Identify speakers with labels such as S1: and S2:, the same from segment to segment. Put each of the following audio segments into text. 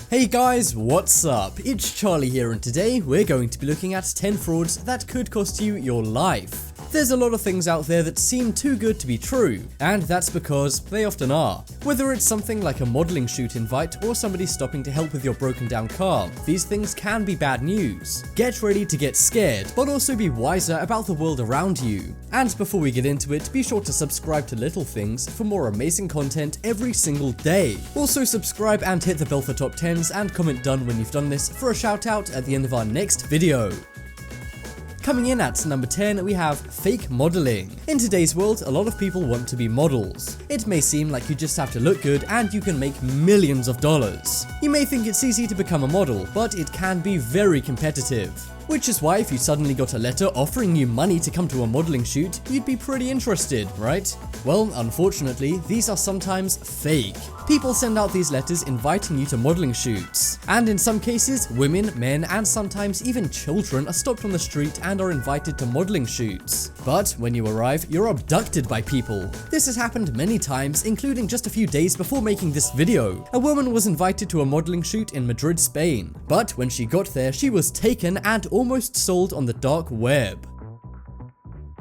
S1: Hey guys, what's up? It's Charlie here, and today we're going to be looking at 10 frauds that could cost you your life. There's a lot of things out there that seem too good to be true, and that's because they often are. Whether it's something like a modeling shoot invite or somebody stopping to help with your broken down car, these things can be bad news. Get ready to get scared, but also be wiser about the world around you. And before we get into it, be sure to subscribe to Little Things for more amazing content every single day. Also subscribe and hit the bell for top 10s and comment done when you've done this for a shout out at the end of our next video. Coming in at number 10, we have fake modeling. In today's world, a lot of people want to be models. It may seem like you just have to look good and you can make millions of dollars. You may think it's easy to become a model, but it can be very competitive. Which is why if you suddenly got a letter offering you money to come to a modeling shoot, you'd be pretty interested, right? Well, unfortunately, these are sometimes fake. People send out these letters inviting you to modeling shoots. And in some cases, women, men, and sometimes even children are stopped on the street and are invited to modeling shoots. But when you arrive, you're abducted by people. This has happened many times, including just a few days before making this video. A woman was invited to a modeling shoot in Madrid, Spain. But when she got there, she was taken and almost sold on the dark web.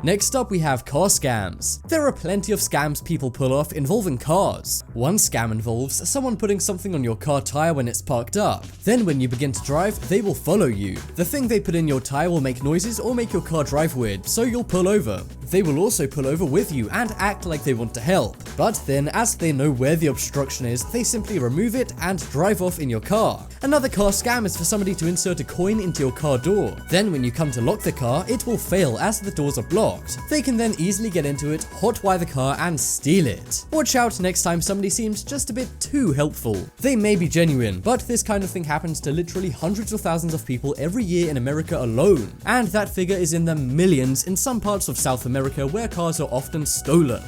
S1: Next up, we have car scams. There are plenty of scams people pull off involving cars. One scam involves someone putting something on your car tire when it's parked up. Then when you begin to drive, they will follow you. The thing they put in your tire will make noises or make your car drive weird, so you'll pull over. They will also pull over with you and act like they want to help. But then, as they know where the obstruction is, they simply remove it and drive off in your car. Another car scam is for somebody to insert a coin into your car door. Then when you come to lock the car, it will fail as the doors are blocked. They can then easily get into it, hotwire the car, and steal it. Watch out next time somebody seems just a bit too helpful. They may be genuine, but this kind of thing happens to literally hundreds of thousands of people every year in America alone. And that figure is in the millions in some parts of South America where cars are often stolen.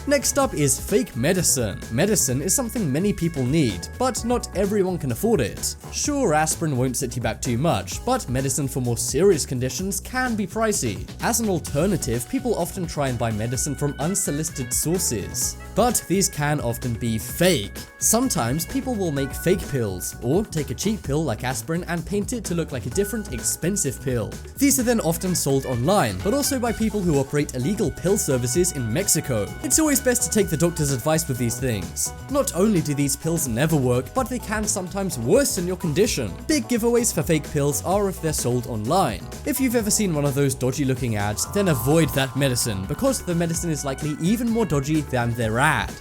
S1: Next up is fake medicine. Medicine is something many people need, but not everyone can afford it. Sure, aspirin won't set you back too much, but medicine for more serious conditions can be pricey. As an alternative, people often try and buy medicine from unsolicited sources. But these can often be fake. Sometimes people will make fake pills, or take a cheap pill like aspirin and paint it to look like a different expensive pill. These are then often sold online, but also by people who operate illegal pill services in Mexico. It's always best to take the doctor's advice with these things. Not only do these pills never work, but they can sometimes worsen your condition. Big giveaways for fake pills are if they're sold online. If you've ever seen one of those dodgy looking ads, then avoid that medicine, because the medicine is likely even more dodgy than their ad.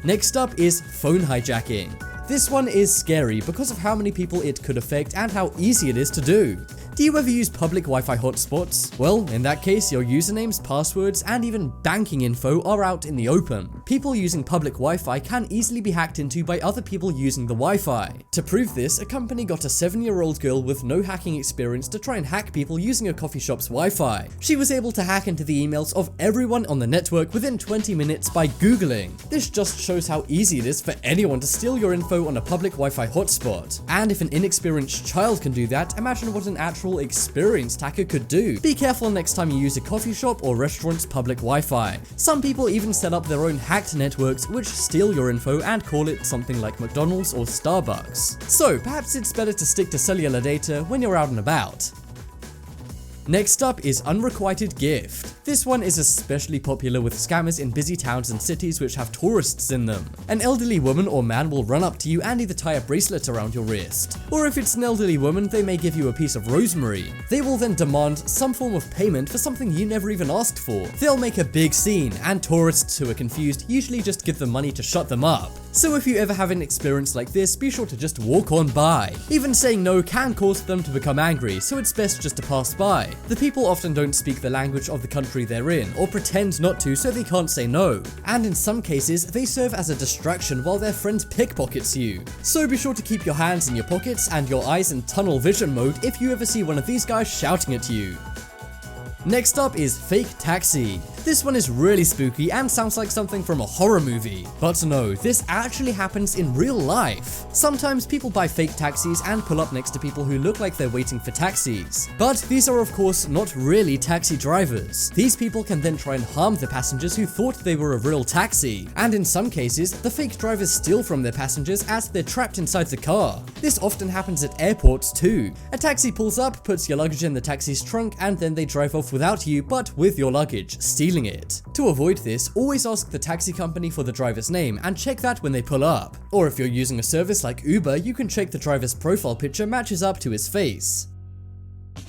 S1: Next up is phone hijacking. This one is scary because of how many people it could affect and how easy it is to do. Do you ever use public Wi-Fi hotspots? Well, in that case, your usernames, passwords, and even banking info are out in the open. People using public Wi-Fi can easily be hacked into by other people using the Wi-Fi. To prove this, a company got a 7-year-old girl with no hacking experience to try and hack people using a coffee shop's Wi-Fi. She was able to hack into the emails of everyone on the network within 20 minutes by Googling. This just shows how easy it is for anyone to steal your info on a public Wi-Fi hotspot. And if an inexperienced child can do that, imagine what an actual experienced hacker could do. Be careful next time you use a coffee shop or restaurant's public Wi-Fi. Some people even set up their own hacked networks which steal your info and call it something like McDonald's or Starbucks. So perhaps it's better to stick to cellular data when you're out and about. Next up is unrequited gift. This one is especially popular with scammers in busy towns and cities which have tourists in them. An elderly woman or man will run up to you and either tie a bracelet around your wrist. Or if it's an elderly woman, they may give you a piece of rosemary. They will then demand some form of payment for something you never even asked for. They'll make a big scene, and tourists who are confused usually just give them money to shut them up. So if you ever have an experience like this, be sure to just walk on by. Even saying no can cause them to become angry, so it's best just to pass by. The people often don't speak the language of the country they're in, or pretend not to so they can't say no. And in some cases, they serve as a distraction while their friend pickpockets you. So be sure to keep your hands in your pockets and your eyes in tunnel vision mode if you ever see one of these guys shouting at you. Next up is fake taxi. This one is really spooky and sounds like something from a horror movie. But no, this actually happens in real life. Sometimes people buy fake taxis and pull up next to people who look like they're waiting for taxis. But these are of course not really taxi drivers. These people can then try and harm the passengers who thought they were a real taxi. And in some cases, the fake drivers steal from their passengers as they're trapped inside the car. This often happens at airports too. A taxi pulls up, puts your luggage in the taxi's trunk, and then they drive off without you but with your luggage, stealing it. To avoid this, always ask the taxi company for the driver's name and check that when they pull up. Or if you're using a service like Uber, you can check the driver's profile picture matches up to his face.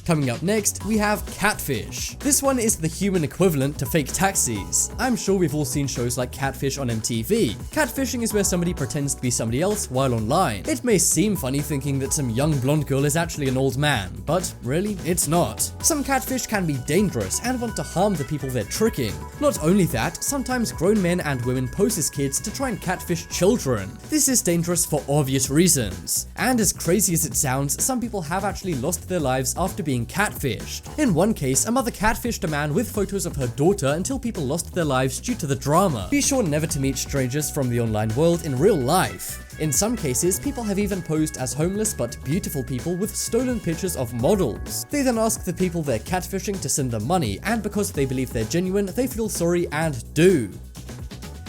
S1: Coming up next, we have Catfish. This one is the human equivalent to fake taxis. I'm sure we've all seen shows like Catfish on MTV. Catfishing is where somebody pretends to be somebody else while online. It may seem funny thinking that some young blonde girl is actually an old man, but really, it's not. Some catfish can be dangerous and want to harm the people they're tricking. Not only that, sometimes grown men and women pose as kids to try and catfish children. This is dangerous for obvious reasons. And as crazy as it sounds, some people have actually lost their lives after being catfished. In one case, a mother catfished a man with photos of her daughter until people lost their lives due to the drama. Be sure never to meet strangers from the online world in real life. In some cases, people have even posed as homeless but beautiful people with stolen pictures of models. They then ask the people they're catfishing to send them money, and because they believe they're genuine, they feel sorry and do.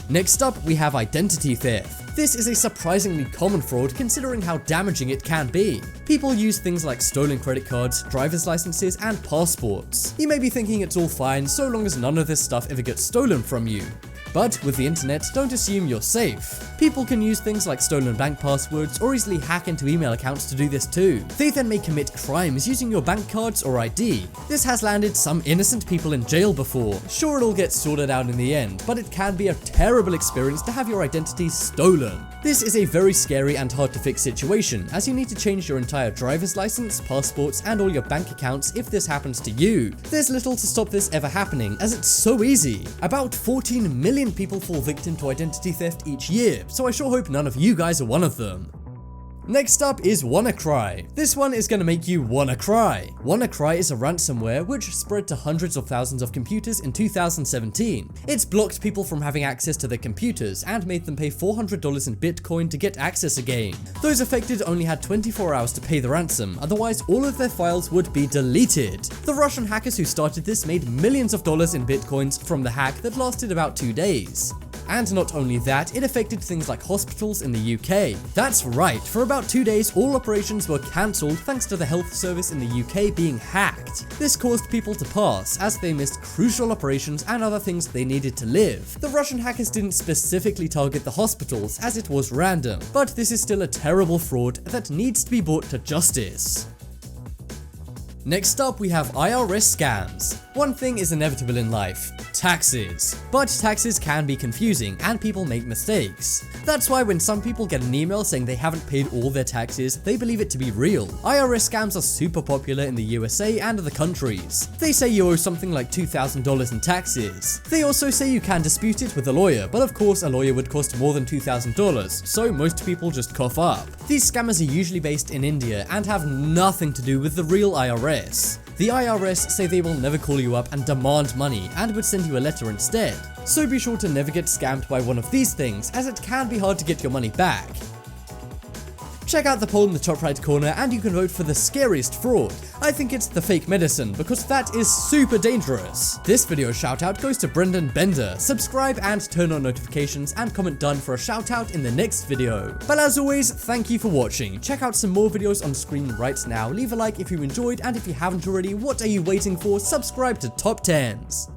S1: Next up, we have identity theft. This is a surprisingly common fraud considering how damaging it can be. People use things like stolen credit cards, driver's licenses, and passports. You may be thinking it's all fine so long as none of this stuff ever gets stolen from you. But with the internet, don't assume you're safe. People can use things like stolen bank passwords or easily hack into email accounts to do this too. They then may commit crimes using your bank cards or ID. This has landed some innocent people in jail before. Sure, it'll get sorted out in the end, but it can be a terrible experience to have your identity stolen. This is a very scary and hard to fix situation, as you need to change your entire driver's license, passports, and all your bank accounts if this happens to you. There's little to stop this ever happening, as it's so easy. About 14 million people fall victim to identity theft each year, so I sure hope none of you guys are one of them. Next up is WannaCry. This one is gonna make you wanna cry. WannaCry is a ransomware which spread to hundreds of thousands of computers in 2017. It's blocked people from having access to their computers and made them pay $400 in Bitcoin to get access again. Those affected only had 24 hours to pay the ransom, otherwise all of their files would be deleted. The Russian hackers who started this made millions of dollars in Bitcoins from the hack that lasted about 2 days. And not only that, it affected things like hospitals in the UK. That's right, for about 2 days all operations were cancelled thanks to the health service in the UK being hacked. This caused people to pass, as they missed crucial operations and other things they needed to live. The Russian hackers didn't specifically target the hospitals, as it was random, but this is still a terrible fraud that needs to be brought to justice. Next up, we have IRS scams. One thing is inevitable in life: taxes. But taxes can be confusing and people make mistakes. That's why when some people get an email saying they haven't paid all their taxes, they believe it to be real. IRS scams are super popular in the USA and other countries. They say you owe something like $2,000 in taxes. They also say you can dispute it with a lawyer, but of course a lawyer would cost more than $2,000, so most people just cough up. These scammers are usually based in India and have nothing to do with the real IRS. The IRS say they will never call you up and demand money and would send you a letter instead. So be sure to never get scammed by one of these things, as it can be hard to get your money back. Check out the poll in the top right corner and you can vote for the scariest fraud. I think it's the fake medicine, because that is super dangerous. This video shout out goes to Brendan Bender. Subscribe and turn on notifications and comment done for a shout out in the next video. But as always, thank you for watching. Check out some more videos on screen right now. Leave a like if you enjoyed, and if you haven't already, what are you waiting for? Subscribe to Top 10s.